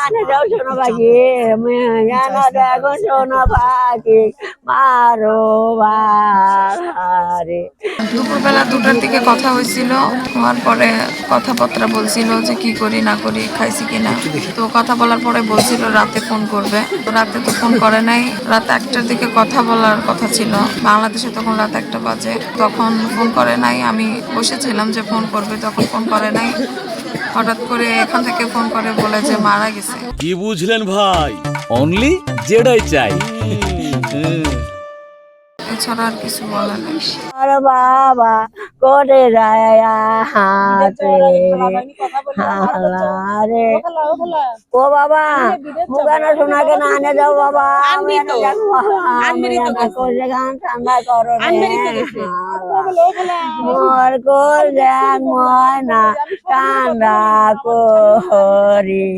আনে যাও শোনো পাখি জানো দেখো শোনো পাখি মারো বাহারে। দুপুরবেলা 2টার দিকে কথা হয়েছিল, হওয়ার পরে কথাবার্তা বলছিল যে কি করি না করি, খাইছি কিনা। তো কথা বলার পরে বলছিল রাতে ফোন করবে, তো রাতে তো ফোন করে নাই। রাত 1টার দিকে কথা বলার কথা ছিল, বাংলাদেশে তখন রাত 1টা বাজে, তখন ফোন করে নাই। আমি বসেছিলাম যে ফোন করবে, তখন ফোন করে নাই। হঠাৎ করে এখান থেকে ফোন করে বলে যে মারা গেছে। কি বুঝলেন ভাই? অনলি যেটাই চাই। এছাড়া আর কিছু বলার নেই। আর বাবা করে যায় হাতে হালারে ও বাবা মুখানা শোনাকে না আনে যাও বাবা আমি করলে গান ঠান্ডা করো মোর কর ময়না ঠান্ডা করি।